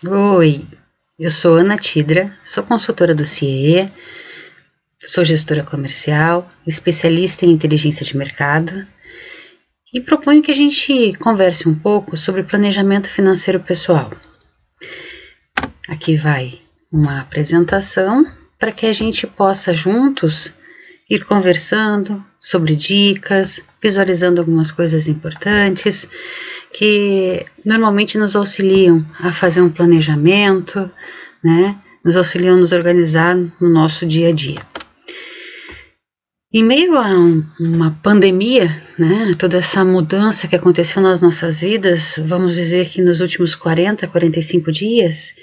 Oi, eu sou Ana Tidra, sou consultora do CIE, sou gestora comercial, especialista em inteligência de mercado e proponho que a gente converse um pouco sobre planejamento financeiro pessoal. Aqui vai uma apresentação para que a gente possa juntos ir conversando sobre dicas, visualizando algumas coisas importantes que normalmente nos auxiliam a fazer um planejamento, né? Nos auxiliam a nos organizar no nosso dia a dia. Em meio a uma pandemia, né, toda essa mudança que aconteceu nas nossas vidas, vamos dizer que nos últimos 40, 45 dias,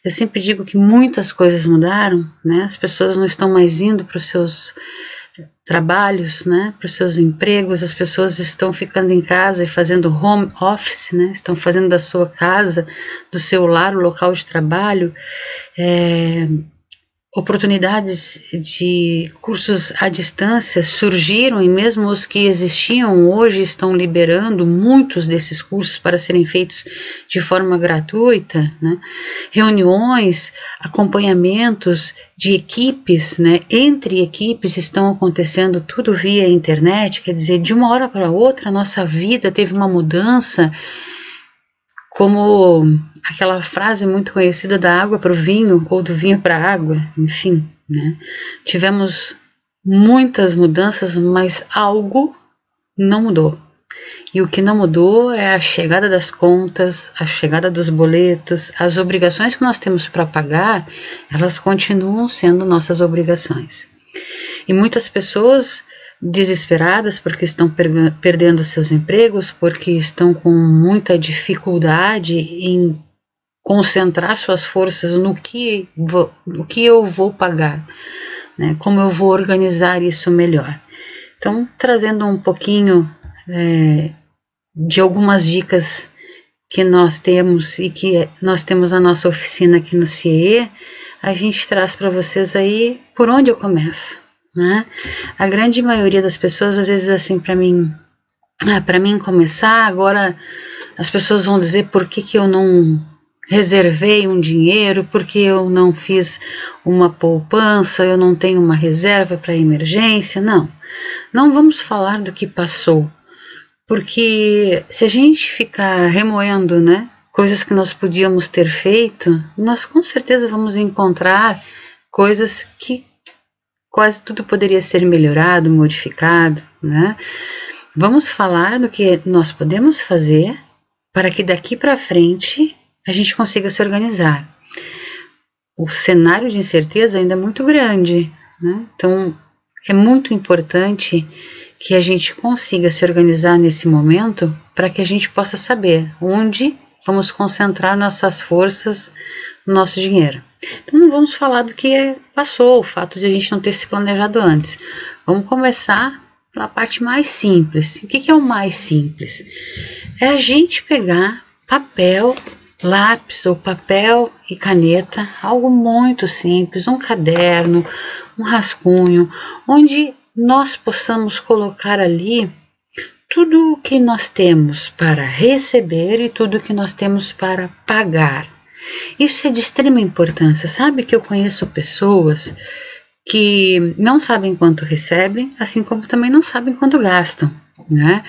eu sempre digo que muitas coisas mudaram, né? As pessoas não estão mais indo para os seus trabalhos, né, para os seus empregos, as pessoas estão ficando em casa e fazendo home office, né, estão fazendo da sua casa, do seu lar, o local de trabalho. Oportunidades de cursos à distância surgiram e mesmo os que existiam hoje estão liberando muitos desses cursos para serem feitos de forma gratuita, né? Reuniões, acompanhamentos de equipes, né? Entre equipes estão acontecendo tudo via internet, quer dizer, de uma hora para outra a nossa vida teve uma mudança, como aquela frase muito conhecida da água para o vinho ou do vinho para a água, enfim, né? Tivemos muitas mudanças, mas algo não mudou. E o que não mudou é a chegada das contas, a chegada dos boletos, as obrigações que nós temos para pagar, elas continuam sendo nossas obrigações. E muitas pessoas desesperadas porque estão perdendo seus empregos, porque estão com muita dificuldade em concentrar suas forças no que eu vou pagar, né? Como eu vou organizar isso melhor. Então, trazendo um pouquinho de algumas dicas que nós temos e que nós temos na nossa oficina aqui no CIE, a gente traz para vocês aí por onde eu começo, né? A grande maioria das pessoas às vezes assim para mim começar, agora as pessoas vão dizer por que eu não reservei um dinheiro, porque eu não fiz uma poupança, eu não tenho uma reserva para emergência. Não vamos falar do que passou, porque se a gente ficar remoendo, né, coisas que nós podíamos ter feito, nós com certeza vamos encontrar coisas que quase tudo poderia ser melhorado, modificado, né? Vamos falar do que nós podemos fazer para que daqui para frente a gente consiga se organizar. O cenário de incerteza ainda é muito grande, né? Então é muito importante que a gente consiga se organizar nesse momento para que a gente possa saber onde vamos concentrar nossas forças, nosso dinheiro. Então não vamos falar do que passou, o fato de a gente não ter se planejado antes. Vamos começar pela parte mais simples. O que é o mais simples? É a gente pegar papel, lápis ou papel e caneta, algo muito simples, um caderno, um rascunho, onde nós possamos colocar ali tudo o que nós temos para receber e tudo o que nós temos para pagar. Isso é de extrema importância. Sabe que eu conheço pessoas que não sabem quanto recebem, assim como também não sabem quanto gastam, né?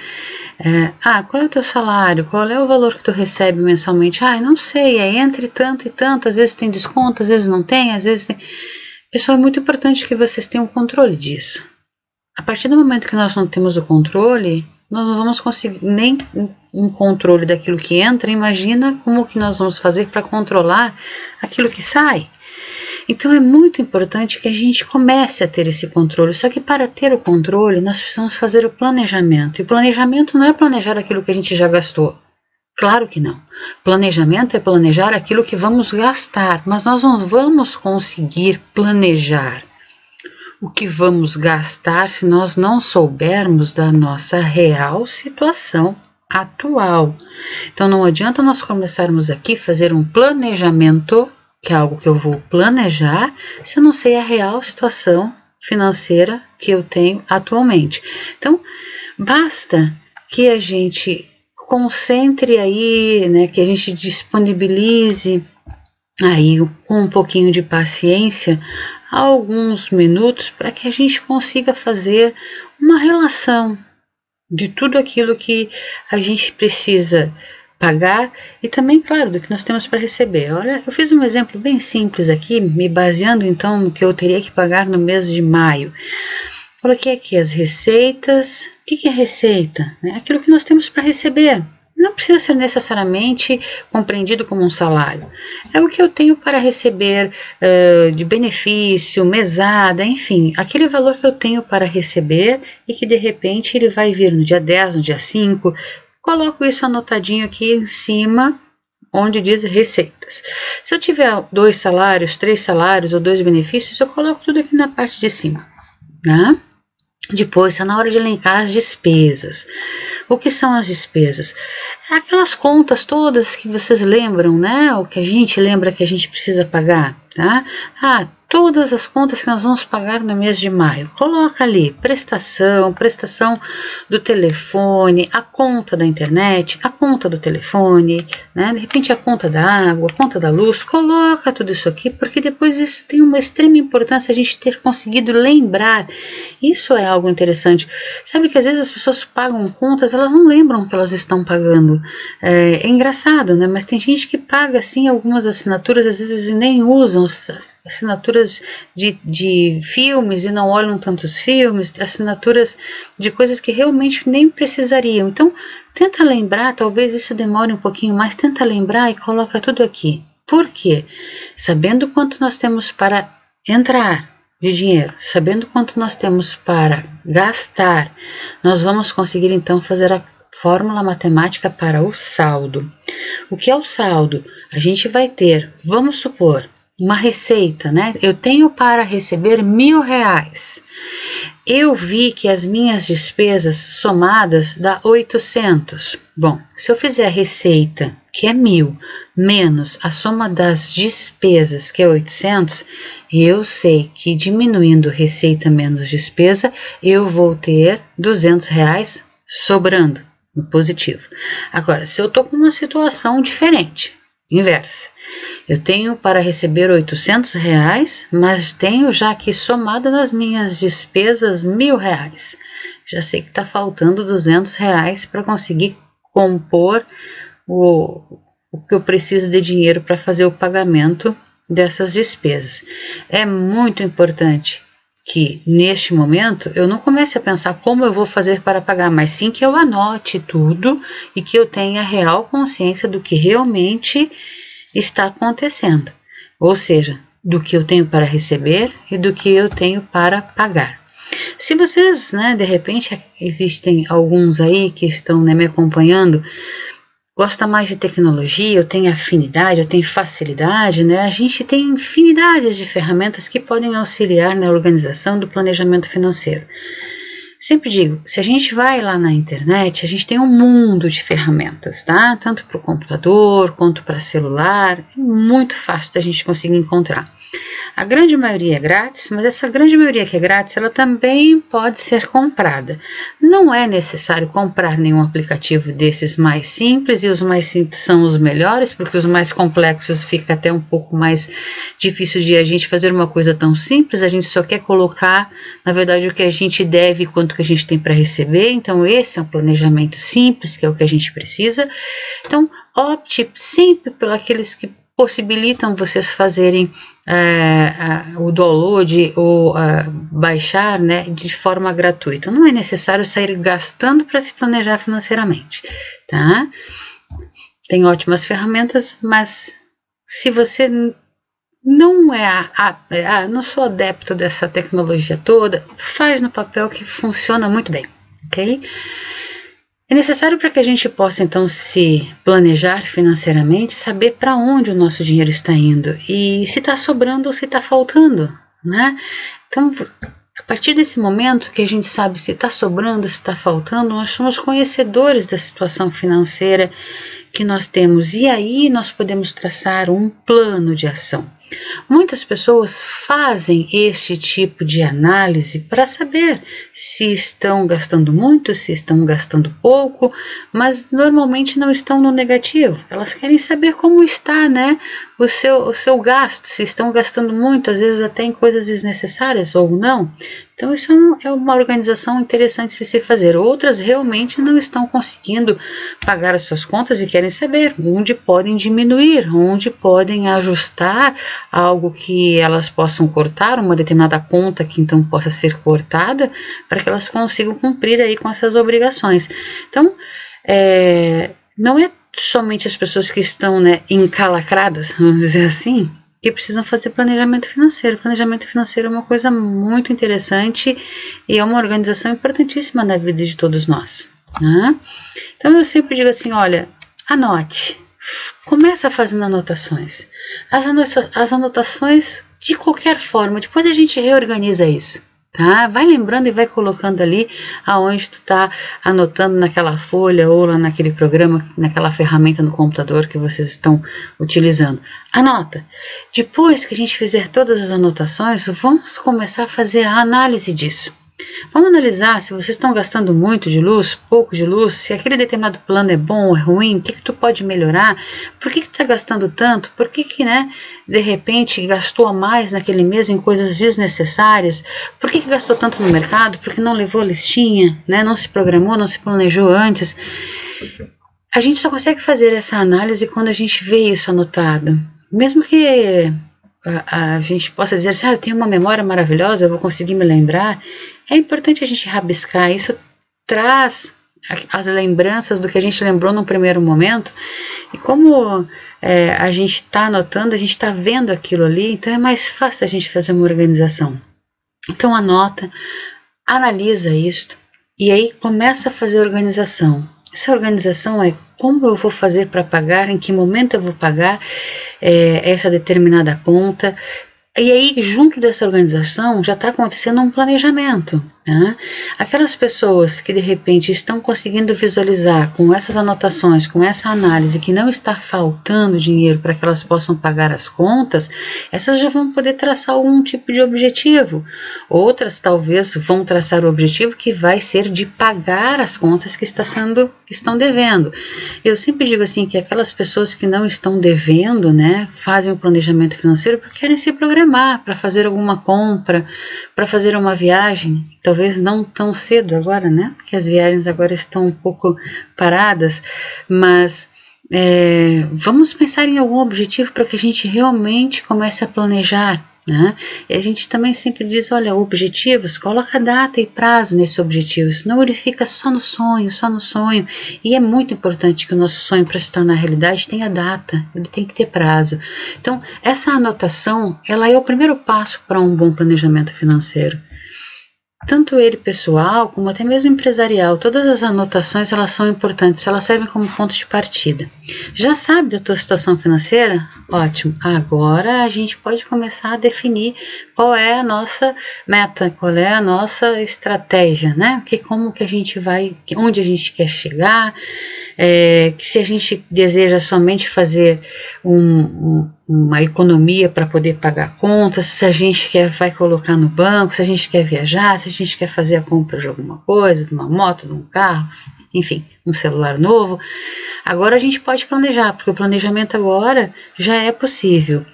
Qual é o teu salário? Qual é o valor que tu recebe mensalmente? Não sei, é entre tanto e tanto, às vezes tem desconto, às vezes não tem, às vezes tem. Pessoal, é muito importante que vocês tenham controle disso. A partir do momento que nós não temos o controle, nós não vamos conseguir nem um controle daquilo que entra. Imagina como que nós vamos fazer para controlar aquilo que sai. Então é muito importante que a gente comece a ter esse controle, só que para ter o controle nós precisamos fazer o planejamento, e o planejamento não é planejar aquilo que a gente já gastou, claro que não. Planejamento é planejar aquilo que vamos gastar, mas nós não vamos conseguir planejar o que vamos gastar se nós não soubermos da nossa real situação atual. Então não adianta nós começarmos aqui a fazer um planejamento, que é algo que eu vou planejar, se eu não sei a real situação financeira que eu tenho atualmente. Então, basta que a gente concentre aí, né, que a gente disponibilize aí com um pouquinho de paciência, alguns minutos para que a gente consiga fazer uma relação de tudo aquilo que a gente precisa pagar e também, claro, do que nós temos para receber. Olha, eu fiz um exemplo bem simples aqui, me baseando então no que eu teria que pagar no mês de maio. Coloquei aqui as receitas. O que é receita? É aquilo que nós temos para receber. Não precisa ser necessariamente compreendido como um salário. É o que eu tenho para receber de benefício, mesada, enfim, aquele valor que eu tenho para receber e que de repente ele vai vir no dia 10, no dia 5. Coloco isso anotadinho aqui em cima, onde diz receitas. Se eu tiver 2 salários, 3 salários ou 2 benefícios, eu coloco tudo aqui na parte de cima, né? Depois, está na hora de elencar as despesas. O que são as despesas? Aquelas contas todas que vocês lembram, né? O que a gente lembra que a gente precisa pagar, tá? Todas as contas que nós vamos pagar no mês de maio. Coloca ali prestação do telefone, a conta da internet, a conta do telefone, né? De repente a conta da água, a conta da luz. Coloca tudo isso aqui, porque depois isso tem uma extrema importância a gente ter conseguido lembrar. Isso é algo interessante. Sabe que às vezes as pessoas pagam contas, elas não lembram que elas estão pagando. É engraçado, né? Mas tem gente que paga assim algumas assinaturas, às vezes nem usam as assinaturas de filmes e não olham tantos filmes, assinaturas de coisas que realmente nem precisariam. Então, tenta lembrar, talvez isso demore um pouquinho mais, tenta lembrar e coloca tudo aqui. Por quê? Sabendo quanto nós temos para entrar de dinheiro, sabendo quanto nós temos para gastar, nós vamos conseguir então fazer a fórmula matemática para o saldo. O que é o saldo? A gente vai ter, vamos supor, uma receita, né? Eu tenho para receber R$1.000. Eu vi que as minhas despesas somadas dá 800. Bom, se eu fizer a receita, que é 1.000, menos a soma das despesas, que é 800, eu sei que diminuindo receita menos despesa, eu vou ter R$200 sobrando no positivo. Agora, se eu estou com uma situação diferente, inversa, eu tenho para receber R$800, mas tenho já aqui somado nas minhas despesas R$1.000. Já sei que está faltando R$200 para conseguir compor o que eu preciso de dinheiro para fazer o pagamento dessas despesas. É muito importante que neste momento eu não comece a pensar como eu vou fazer para pagar, mas sim que eu anote tudo e que eu tenha real consciência do que realmente está acontecendo, ou seja, do que eu tenho para receber e do que eu tenho para pagar. Se vocês, né, de repente, existem alguns aí que estão, né, me acompanhando, gosta mais de tecnologia, eu tenho afinidade, eu tenho facilidade, né? A gente tem infinidades de ferramentas que podem auxiliar na organização do planejamento financeiro. Sempre digo, se a gente vai lá na internet, a gente tem um mundo de ferramentas, tá? Tanto para o computador quanto para celular, é muito fácil da gente conseguir encontrar. A grande maioria é grátis, mas essa grande maioria que é grátis, ela também pode ser comprada. Não é necessário comprar nenhum aplicativo desses mais simples, e os mais simples são os melhores, porque os mais complexos fica até um pouco mais difícil de a gente fazer uma coisa tão simples, a gente só quer colocar, na verdade, o que a gente deve e quanto que a gente tem para receber. Então esse é um planejamento simples, que é o que a gente precisa. Então opte sempre pelos que possibilitam vocês fazerem o download ou baixar, né, de forma gratuita. Não é necessário sair gastando para se planejar financeiramente, tá? Tem ótimas ferramentas, mas se você não não sou adepto dessa tecnologia toda, faz no papel que funciona muito bem, ok? É necessário para que a gente possa então se planejar financeiramente, saber para onde o nosso dinheiro está indo e se está sobrando ou se está faltando, né? Então, a partir desse momento que a gente sabe se está sobrando, se está faltando, nós somos conhecedores da situação financeira que nós temos, e aí nós podemos traçar um plano de ação. Muitas pessoas fazem este tipo de análise para saber se estão gastando muito, se estão gastando pouco, mas normalmente não estão no negativo. Elas querem saber como está, né, o seu gasto, se estão gastando muito, às vezes até em coisas desnecessárias ou não. Então isso é uma organização interessante de se fazer. Outras realmente não estão conseguindo pagar as suas contas e querem saber onde podem diminuir, onde podem ajustar algo que elas possam cortar, uma determinada conta que então possa ser cortada, para que elas consigam cumprir aí com essas obrigações. Então, não é somente as pessoas que estão, né, encalacradas, vamos dizer assim, que precisam fazer planejamento financeiro. Planejamento financeiro é uma coisa muito interessante e é uma organização importantíssima na vida de todos nós, né? Então eu sempre digo assim, olha, anote, começa fazendo anotações. As anotações de qualquer forma, depois a gente reorganiza isso. Tá? Vai lembrando e vai colocando ali aonde tu tá anotando naquela folha ou lá naquele programa, naquela ferramenta no computador que vocês estão utilizando. Anota. Depois que a gente fizer todas as anotações, vamos começar a fazer a análise disso. Vamos analisar se vocês estão gastando muito de luz, pouco de luz, se aquele determinado plano é bom ou é ruim, o que tu pode melhorar, por que tu está gastando tanto, por que, né, de repente gastou a mais naquele mês em coisas desnecessárias, por que gastou tanto no mercado, porque não levou a listinha, né, não se programou, não se planejou antes. A gente só consegue fazer essa análise quando a gente vê isso anotado, mesmo que a gente possa dizer assim, eu tenho uma memória maravilhosa, eu vou conseguir me lembrar. É importante a gente rabiscar, isso traz as lembranças do que a gente lembrou no primeiro momento, e como a gente está anotando, a gente está vendo aquilo ali, então é mais fácil a gente fazer uma organização. Então anota, analisa isto, e aí começa a fazer organização. Essa organização é como eu vou fazer para pagar, em que momento eu vou pagar essa determinada conta. E aí, junto dessa organização, já está acontecendo um planejamento. Né? Aquelas pessoas que de repente estão conseguindo visualizar com essas anotações, com essa análise, que não está faltando dinheiro para que elas possam pagar as contas, essas já vão poder traçar algum tipo de objetivo. Outras talvez vão traçar o objetivo que vai ser de pagar as contas que estão devendo. Eu sempre digo assim que aquelas pessoas que não estão devendo, né, fazem o planejamento financeiro porque querem se programar para fazer alguma compra, para fazer uma viagem. Talvez não tão cedo agora, né? Porque as viagens agora estão um pouco paradas, mas vamos pensar em algum objetivo para que a gente realmente comece a planejar, né? E a gente também sempre diz, olha, objetivos, coloca data e prazo nesse objetivo, senão ele fica só no sonho, e é muito importante que o nosso sonho, para se tornar realidade, tenha data, ele tem que ter prazo. Então, essa anotação, ela é o primeiro passo para um bom planejamento financeiro. Tanto ele pessoal, como até mesmo empresarial, todas as anotações elas são importantes, elas servem como ponto de partida. Já sabe da tua situação financeira? Ótimo, agora a gente pode começar a definir qual é a nossa meta, qual é a nossa estratégia, né? Como que a gente vai, onde a gente quer chegar, que se a gente deseja somente fazer uma economia para poder pagar contas, se a gente vai colocar no banco, se a gente quer viajar, se a gente quer fazer a compra de alguma coisa, de uma moto, de um carro, enfim, um celular novo. Agora a gente pode planejar, porque o planejamento agora já é possível.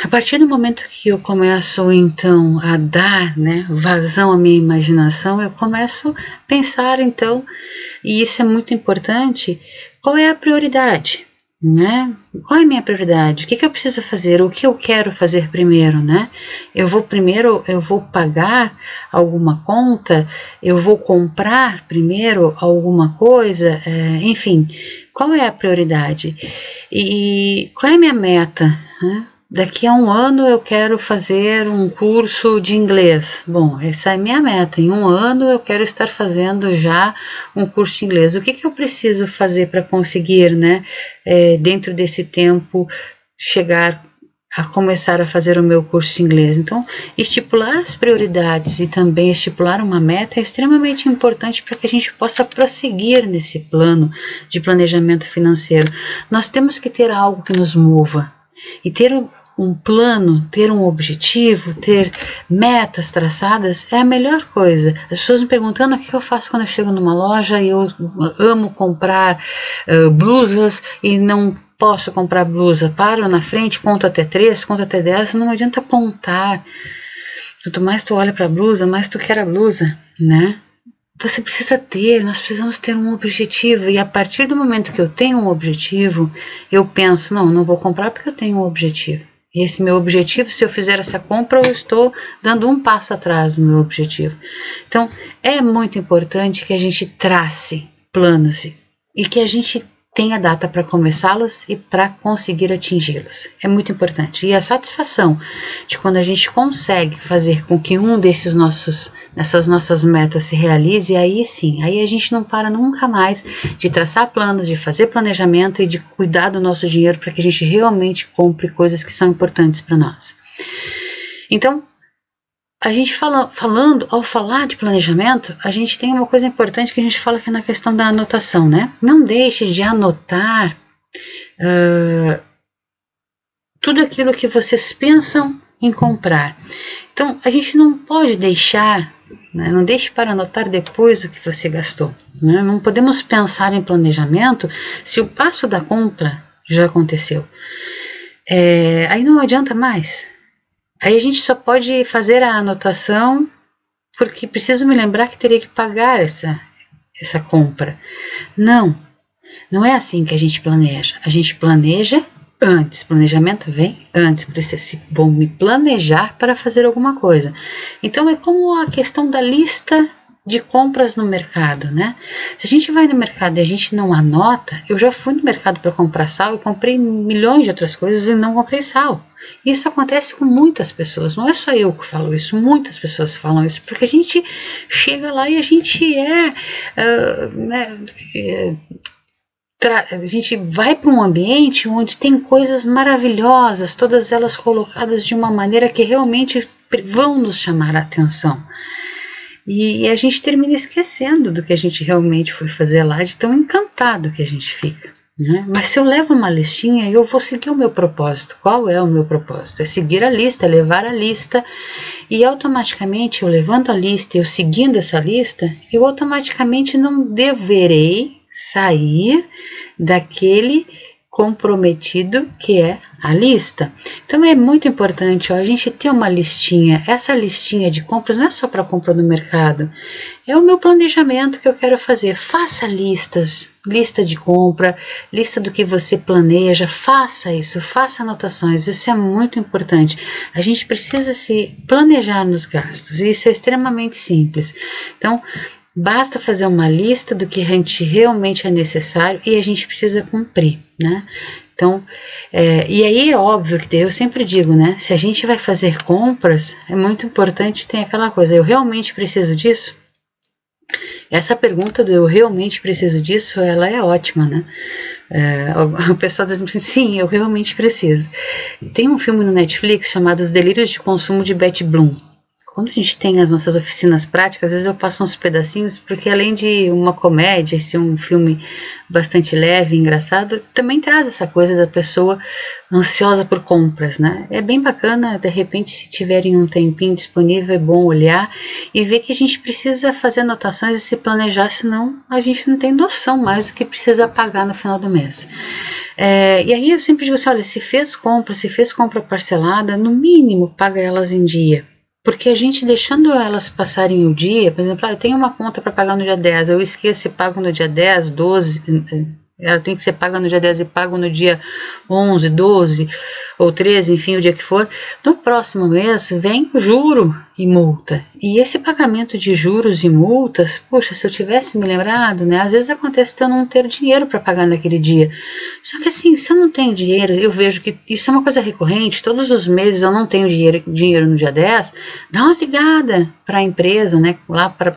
A partir do momento que eu começo então a dar, né, vazão à minha imaginação, eu começo a pensar então, e isso é muito importante, qual é a prioridade? Né? Qual é a minha prioridade? O que eu preciso fazer? O que eu quero fazer primeiro, né? Eu vou pagar alguma conta? Eu vou comprar primeiro alguma coisa? Enfim, qual é a prioridade? E qual é a minha meta? Né? Daqui a 1 ano eu quero fazer um curso de inglês. Bom, essa é a minha meta. Em 1 ano eu quero estar fazendo já um curso de inglês. O que eu preciso fazer para conseguir, né, dentro desse tempo, chegar a começar a fazer o meu curso de inglês? Então, estipular as prioridades e também estipular uma meta é extremamente importante para que a gente possa prosseguir nesse plano de planejamento financeiro. Nós temos que ter algo que nos mova. E ter um plano, ter um objetivo, ter metas traçadas é a melhor coisa. As pessoas me perguntando o que eu faço quando eu chego numa loja e eu amo comprar blusas e não posso comprar blusa. Paro na frente, conto até 3, conto até 10, não adianta contar. Quanto mais tu olha para a blusa, mais tu quer a blusa, né? Você precisa ter, nós precisamos ter um objetivo, e a partir do momento que eu tenho um objetivo, eu penso, não vou comprar porque eu tenho um objetivo. E esse meu objetivo, se eu fizer essa compra, eu estou dando um passo atrás do meu objetivo. Então, é muito importante que a gente trace planos e que a gente tenha data para começá-los e para conseguir atingi-los. É muito importante. E a satisfação de quando a gente consegue fazer com que dessas nossas metas se realize, aí sim, aí a gente não para nunca mais de traçar planos, de fazer planejamento e de cuidar do nosso dinheiro para que a gente realmente compre coisas que são importantes para nós. Então, a gente ao falar de planejamento, a gente tem uma coisa importante que a gente fala que é na questão da anotação, né? Não deixe de anotar tudo aquilo que vocês pensam em comprar. Então, a gente não pode deixar, né? Não deixe para anotar depois o que você gastou, né? Não podemos pensar em planejamento se o passo da compra já aconteceu. Aí não adianta mais. Aí a gente só pode fazer a anotação porque preciso me lembrar que teria que pagar essa compra. Não é assim que a gente planeja. A gente planeja antes. Planejamento vem antes. Vou me planejar para fazer alguma coisa. Então é como a questão da lista de compras no mercado, né? Se a gente vai no mercado e a gente não anota, eu já fui no mercado para comprar sal e comprei milhões de outras coisas e não comprei sal. Isso acontece com muitas pessoas, não é só eu que falo isso, muitas pessoas falam isso, porque a gente chega lá e a gente a gente vai para um ambiente onde tem coisas maravilhosas, todas elas colocadas de uma maneira que realmente vão nos chamar a atenção. E a gente termina esquecendo do que a gente realmente foi fazer lá, de tão encantado que a gente fica, né? Mas se eu levo uma listinha, eu vou seguir o meu propósito. Qual é o meu propósito? É seguir a lista, levar a lista, e automaticamente eu levando a lista, eu seguindo essa lista, eu automaticamente não deverei sair daquele comprometido que é a lista. Então é muito importante a gente ter uma listinha. Essa listinha de compras não é só para compra no mercado, é o meu planejamento que eu quero fazer. Faça listas, lista de compra, lista do que você planeja, faça isso, faça anotações, isso é muito importante. A gente precisa se planejar nos gastos, e isso é extremamente simples. Então, basta fazer uma lista do que a gente realmente é necessário e a gente precisa cumprir, né? Então, e aí é óbvio que eu sempre digo, né? Se a gente vai fazer compras, é muito importante ter aquela coisa, eu realmente preciso disso? Essa pergunta do eu realmente preciso disso, ela é ótima, né? O pessoal diz assim, sim, eu realmente preciso. Tem um filme no Netflix chamado Os Delírios de Consumo de Betty Bloom. Quando a gente tem as nossas oficinas práticas, às vezes eu passo uns pedacinhos, porque além de uma comédia, ser um filme bastante leve e engraçado, também traz essa coisa da pessoa ansiosa por compras, né? É bem bacana, de repente, se tiverem um tempinho disponível, é bom olhar e ver que a gente precisa fazer anotações e se planejar, senão a gente não tem noção mais do que precisa pagar no final do mês. E aí eu sempre digo assim, olha, se fez compra parcelada, no mínimo paga elas em dia. Porque a gente deixando elas passarem o dia, por exemplo, eu tenho uma conta para pagar no dia 10, eu esqueço e pago no dia 10, 12, ela tem que ser paga no dia 10 e pago no dia 11, 12 ou 13, enfim, o dia que for. No próximo mês vem juro e multa. E esse pagamento de juros e multas, poxa, se eu tivesse me lembrado, né? Às vezes acontece de eu não ter dinheiro para pagar naquele dia. Só que assim, se eu não tenho dinheiro, eu vejo que isso é uma coisa recorrente, todos os meses eu não tenho dinheiro no dia 10, dá uma ligada para a empresa, né? Lá para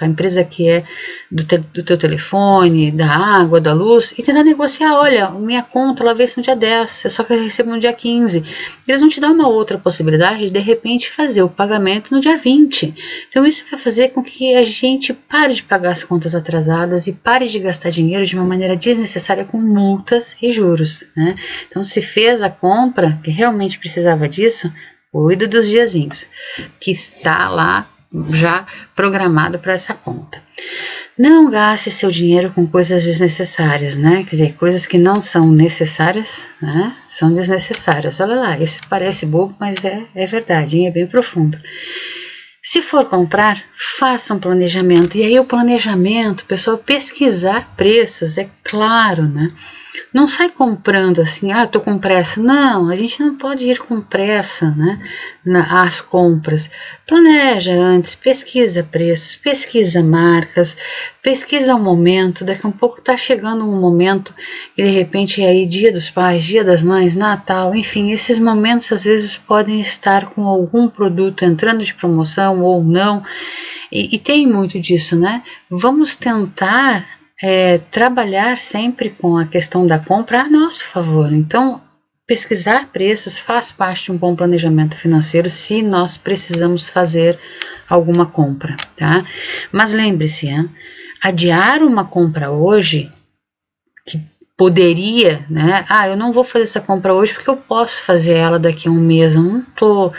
a empresa que é do teu telefone, da água, da luz, e tentar negociar, olha, minha conta ela vence no dia 10, eu só que eu recebo no dia 15. Eles vão te dar uma outra possibilidade de repente fazer o pagamento pagamento no dia 20. Então isso vai fazer com que a gente pare de pagar as contas atrasadas e pare de gastar dinheiro de uma maneira desnecessária com multas e juros, né? Então se fez a compra que realmente precisava disso, cuida dos diazinhos que está lá já programado para essa conta. Não gaste seu dinheiro com coisas desnecessárias, né? Quer dizer, coisas que não são necessárias, né? São desnecessárias. Olha lá, isso parece bobo, mas é verdade, hein? É bem profundo. Se for comprar, faça um planejamento. E aí o planejamento, pessoal, pesquisar preços, é claro, né? Não sai comprando assim, tô com pressa. Não, a gente não pode ir com pressa, né? Às compras. Planeja antes, pesquisa preços, pesquisa marcas, pesquisa o momento. Daqui a um pouco tá chegando um momento e de repente é aí Dia dos Pais, Dia das Mães, Natal, enfim, esses momentos às vezes podem estar com algum produto entrando de promoção ou não, e tem muito disso, né? Vamos tentar trabalhar sempre com a questão da compra a nosso favor. Então, pesquisar preços faz parte de um bom planejamento financeiro se nós precisamos fazer alguma compra, tá? Mas lembre-se, adiar uma compra hoje, que poderia, né? Eu não vou fazer essa compra hoje porque eu posso fazer ela daqui a um mês, eu não estou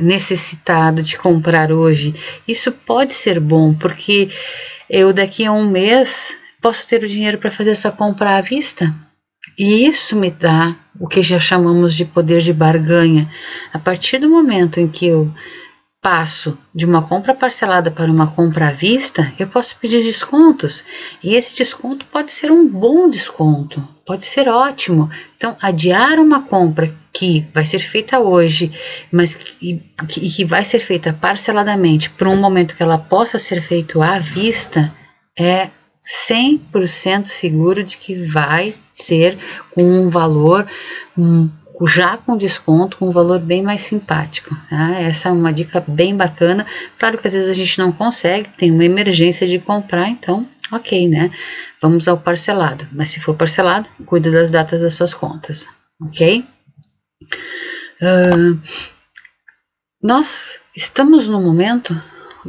necessitado de comprar hoje. Isso pode ser bom, porque eu daqui a um mês posso ter o dinheiro para fazer essa compra à vista. E isso me dá o que já chamamos de poder de barganha. A partir do momento em que eu passo de uma compra parcelada para uma compra à vista, eu posso pedir descontos. E esse desconto pode ser um bom desconto, pode ser ótimo. Então, adiar uma compra que vai ser feita hoje, mas que vai ser feita parceladamente para um momento que ela possa ser feita à vista, é 100% seguro de que vai ser com um valor já com desconto, com um valor bem mais simpático, tá? Essa é uma dica bem bacana. Claro que às vezes a gente não consegue, tem uma emergência de comprar, então ok, né? Vamos ao parcelado, mas se for parcelado, cuida das datas das suas contas, ok? Nós estamos no momento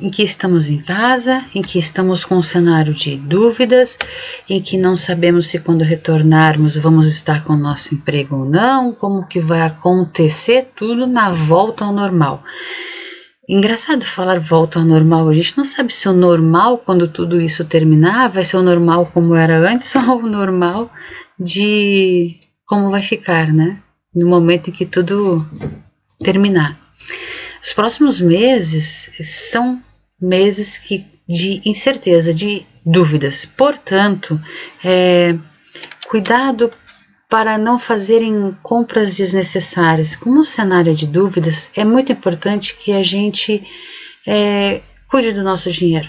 em que estamos em casa, em que estamos com um cenário de dúvidas, em que não sabemos se quando retornarmos vamos estar com o nosso emprego ou não, como que vai acontecer tudo na volta ao normal. Engraçado falar volta ao normal, a gente não sabe se o normal, quando tudo isso terminar, vai ser o normal como era antes ou o normal de como vai ficar, né? No momento em que tudo terminar. Os próximos meses são meses de incerteza, de dúvidas. Portanto, cuidado para não fazerem compras desnecessárias. Como o cenário é de dúvidas, é muito importante que a gente cuide do nosso dinheiro.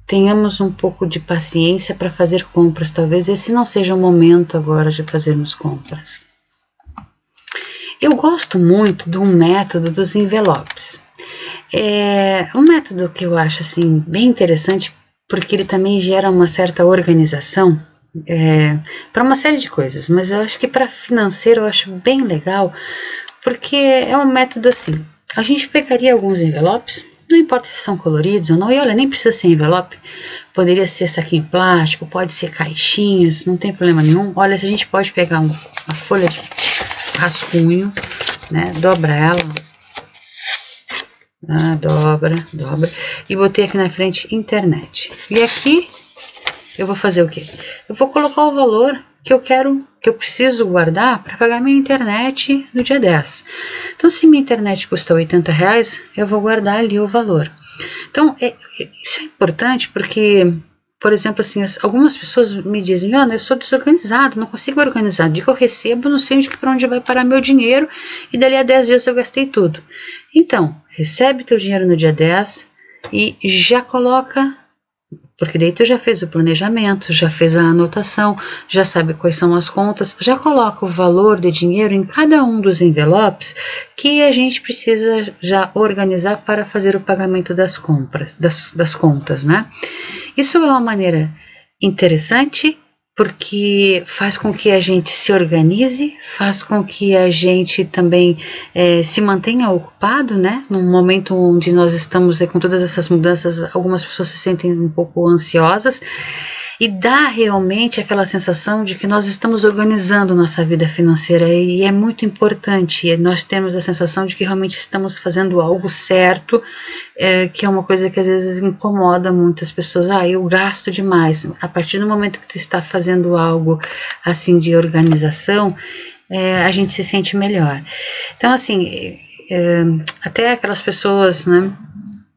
Tenhamos um pouco de paciência para fazer compras. Talvez esse não seja o momento agora de fazermos compras. Eu gosto muito de um método dos envelopes. É um método que eu acho assim, bem interessante, porque ele também gera uma certa organização para uma série de coisas, mas eu acho que para financeiro eu acho bem legal, porque é um método assim, a gente pegaria alguns envelopes, não importa se são coloridos ou não, e olha, nem precisa ser envelope, poderia ser saquinho plástico, pode ser caixinhas, não tem problema nenhum. Olha, se a gente pode pegar uma folha de rascunho, né, dobra ela, dobra, e botei aqui na frente internet. E aqui eu vou fazer o quê? Eu vou colocar o valor que eu quero, que eu preciso guardar para pagar minha internet no dia 10. Então, se minha internet custa R$80, eu vou guardar ali o valor. Então, isso é importante porque, por exemplo, assim, algumas pessoas me dizem, Ana, eu sou desorganizado, não consigo organizar. De que eu recebo, não sei para onde vai parar meu dinheiro e dali a 10 dias eu gastei tudo. Então, recebe teu dinheiro no dia 10 e já coloca, porque daí tu já fez o planejamento, já fez a anotação, já sabe quais são as contas, já coloca o valor de dinheiro em cada um dos envelopes que a gente precisa já organizar para fazer o pagamento das compras, das contas, né? Isso é uma maneira interessante, porque faz com que a gente se organize, faz com que a gente também se mantenha ocupado, né? Num momento onde nós estamos com todas essas mudanças, algumas pessoas se sentem um pouco ansiosas, e dá realmente aquela sensação de que nós estamos organizando nossa vida financeira, e é muito importante nós termos a sensação de que realmente estamos fazendo algo certo, que é uma coisa que às vezes incomoda muitas pessoas. Eu gasto demais. A partir do momento que tu está fazendo algo assim de organização, a gente se sente melhor. Então assim, até aquelas pessoas, né,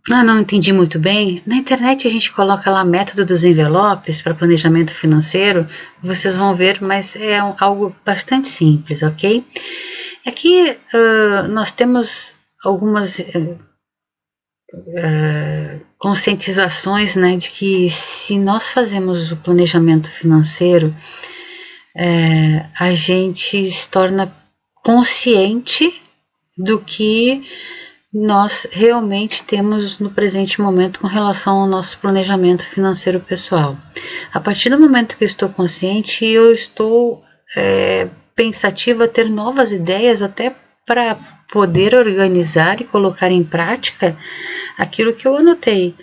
não entendi muito bem. Na internet a gente coloca lá método dos envelopes para planejamento financeiro, vocês vão ver, mas é algo bastante simples, ok? Aqui nós temos algumas conscientizações, né, de que se nós fazemos o planejamento financeiro, a gente se torna consciente do que nós realmente temos no presente momento com relação ao nosso planejamento financeiro pessoal. A partir do momento que eu estou consciente, eu estou pensativa a ter novas ideias até para poder organizar e colocar em prática aquilo que eu anotei,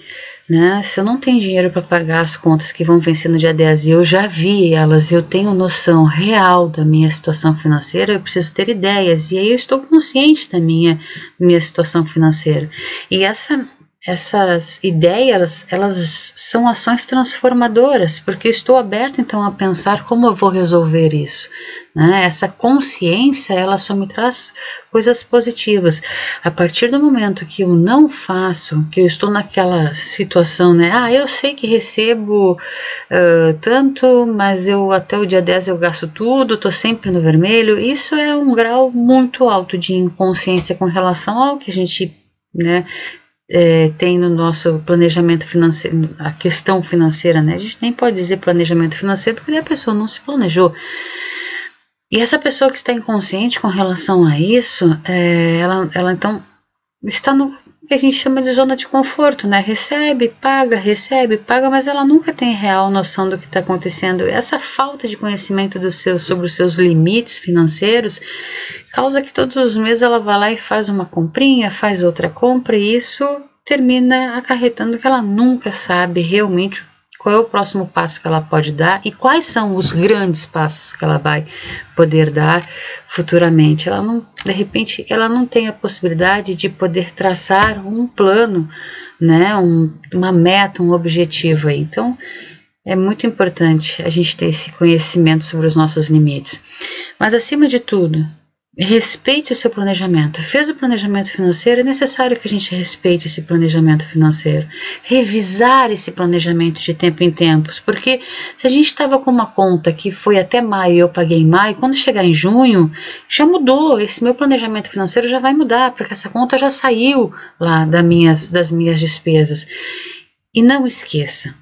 né? Se eu não tenho dinheiro para pagar as contas que vão vencer no dia 10 e eu já vi elas, eu tenho noção real da minha situação financeira, eu preciso ter ideias, e aí eu estou consciente da minha situação financeira. E essas ideias, elas são ações transformadoras, porque eu estou aberta então a pensar como eu vou resolver isso, né? Essa consciência, ela só me traz coisas positivas. A partir do momento que eu não faço, que eu estou naquela situação, né? Eu sei que recebo tanto, mas eu até o dia 10 eu gasto tudo, estou sempre no vermelho. Isso é um grau muito alto de inconsciência com relação ao que a gente, né, tem no nosso planejamento financeiro, a questão financeira, né? A gente nem pode dizer planejamento financeiro porque a pessoa não se planejou. E essa pessoa que está inconsciente com relação a isso, ela então está no que a gente chama de zona de conforto, né? Recebe, paga, mas ela nunca tem real noção do que está acontecendo. Essa falta de conhecimento sobre os seus limites financeiros causa que todos os meses ela vai lá e faz uma comprinha, faz outra compra, e isso termina acarretando que ela nunca sabe realmente qual é o próximo passo que ela pode dar e quais são os grandes passos que ela vai poder dar futuramente. Ela não, de repente, ela não tem a possibilidade de poder traçar um plano, né, uma meta, um objetivo aí. Então, é muito importante a gente ter esse conhecimento sobre os nossos limites. Mas, acima de tudo, respeite o seu planejamento. Fez o planejamento financeiro, é necessário que a gente respeite esse planejamento financeiro. Revisar esse planejamento de tempo em tempos, porque se a gente estava com uma conta que foi até maio e eu paguei em maio, quando chegar em junho, já mudou. Esse meu planejamento financeiro já vai mudar, porque essa conta já saiu lá das minhas despesas. E não esqueça,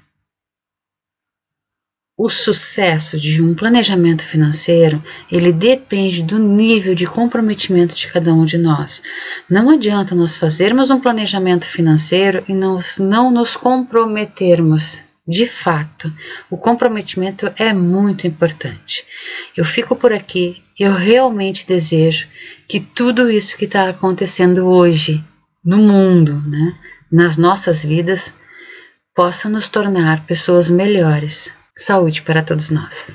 o sucesso de um planejamento financeiro, ele depende do nível de comprometimento de cada um de nós. Não adianta nós fazermos um planejamento financeiro e não nos comprometermos. De fato, o comprometimento é muito importante. Eu fico por aqui. Eu realmente desejo que tudo isso que está acontecendo hoje no mundo, né, nas nossas vidas, possa nos tornar pessoas melhores. Saúde para todos nós.